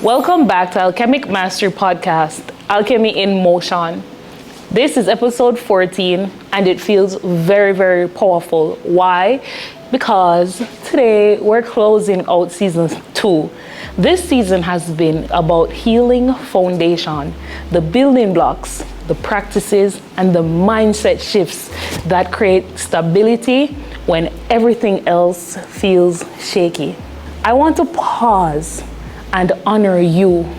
Welcome back to Alchemic Mastery Podcast, Alchemy in Motion. This is episode 14 and it feels very, very powerful. Why? Because today we're closing out season 2. This season has been about healing foundation, the building blocks, the practices, and the mindset shifts that create stability when everything else feels shaky. I want to pause and honor you.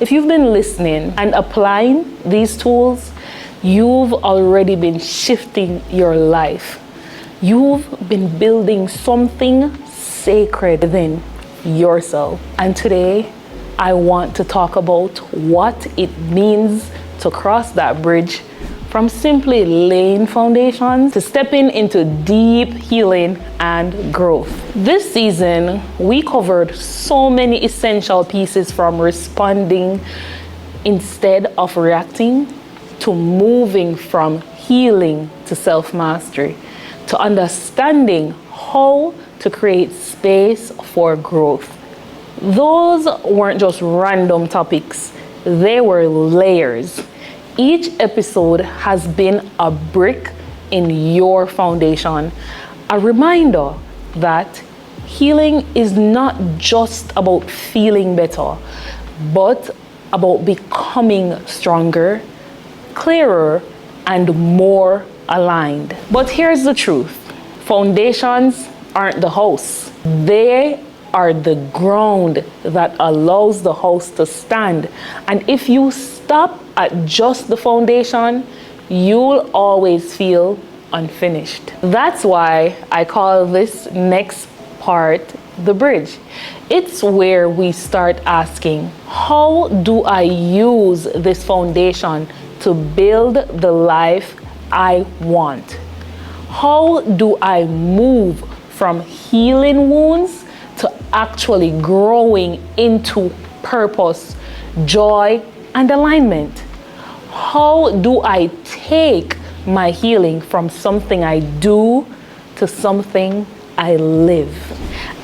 If you've been listening and applying these tools, you've already been shifting your life. You've been building something sacred within yourself. And today, I want to talk about what it means to cross that bridge from simply laying foundations to stepping into deep healing and growth. This season, we covered so many essential pieces, from responding instead of reacting, to moving from healing to self-mastery, to understanding how to create space for growth. Those weren't just random topics, they were layers. Each episode has been a brick in your foundation, a reminder that healing is not just about feeling better, but about becoming stronger, clearer, and more aligned. But here's the truth. Foundations aren't the house. They are the ground that allows the house to stand. And if you stop at just the foundation, you'll always feel unfinished. That's why I call this next part the bridge. It's where we start asking, how do I use this foundation to build the life I want? How do I move from healing wounds to actually growing into purpose, joy, and alignment? How do I take my healing from something I do to something I live?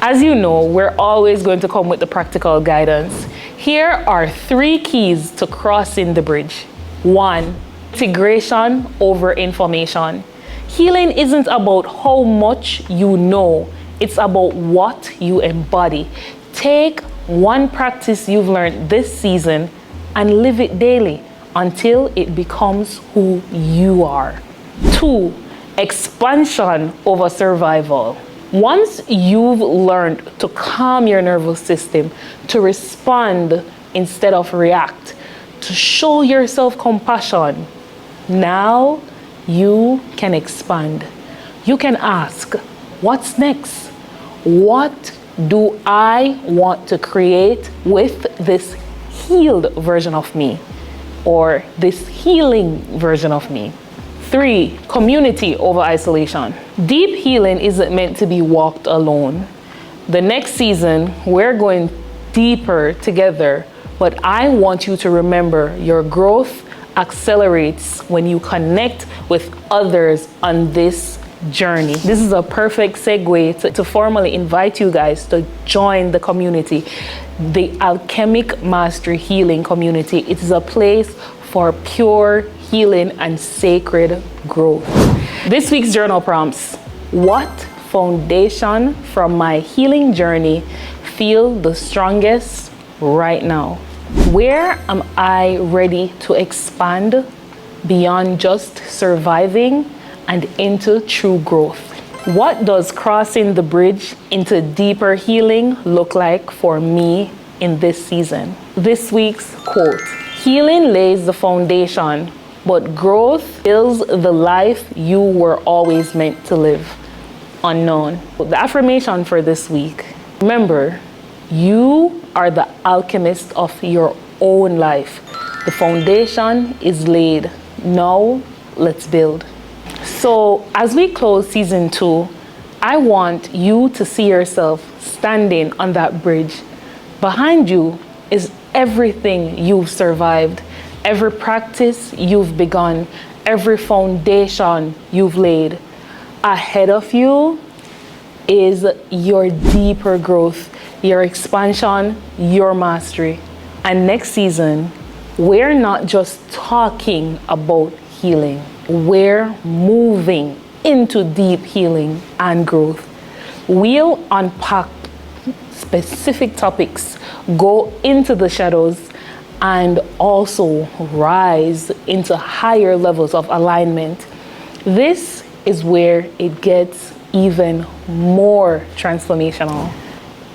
As you know, we're always going to come with the practical guidance. Here are 3 keys to crossing the bridge. 1, integration over information. Healing isn't about how much you know, it's about what you embody. Take one practice you've learned this season and live it daily until it becomes who you are. 2, expansion over survival. Once you've learned to calm your nervous system, to respond instead of react, to show yourself compassion, now you can expand. You can ask, what's next? What do I want to create with this healed version of me, or this healing version of me? 3, community over isolation. Deep healing isn't meant to be walked alone. The next season, we're going deeper together, but I want you to remember your growth accelerates when you connect with others on this journey. This is a perfect segue to formally invite you guys to join the community, the Alchemic Mastery Healing Community. It is a place for pure healing and sacred growth. This week's journal prompts: what foundation from my healing journey feel the strongest right now? Where am I ready to expand beyond just surviving and into true growth? What does crossing the bridge into deeper healing look like for me in this season? This week's quote: healing lays the foundation, but growth builds the life you were always meant to live. Unknown. The affirmation for this week: remember, you are the alchemist of your own life. The foundation is laid. Now, let's build. So, as we close season 2, I want you to see yourself standing on that bridge. Behind you is everything you've survived, every practice you've begun, every foundation you've laid. Ahead of you is your deeper growth, your expansion, your mastery. And next season, we're not just talking about healing, we're moving into deep healing and growth. We'll unpack specific topics, go into the shadows, and also rise into higher levels of alignment. This is where it gets even more transformational.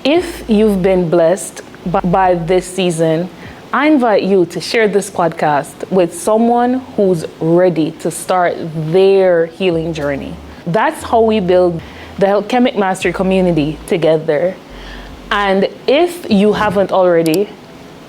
If you've been blessed by this season, I invite you to share this podcast with someone who's ready to start their healing journey. That's how we build the Alchemic Mastery community together. And if you haven't already,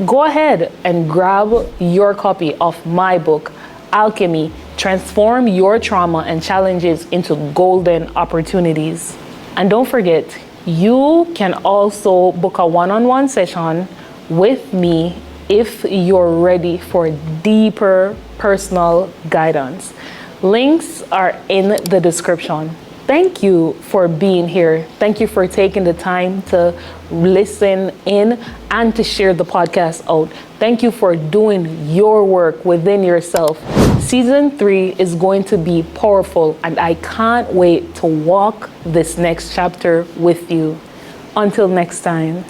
go ahead and grab your copy of my book, Alchemy, Transform Your Trauma and Challenges into Golden Opportunities. And don't forget, you can also book a one-on-one session with me if you're ready for deeper personal guidance. Links are in the description. Thank you for being here. Thank you for taking the time to listen in and to share the podcast out. Thank you for doing your work within yourself. Season 3 is going to be powerful, and I can't wait to walk this next chapter with you. Until next time.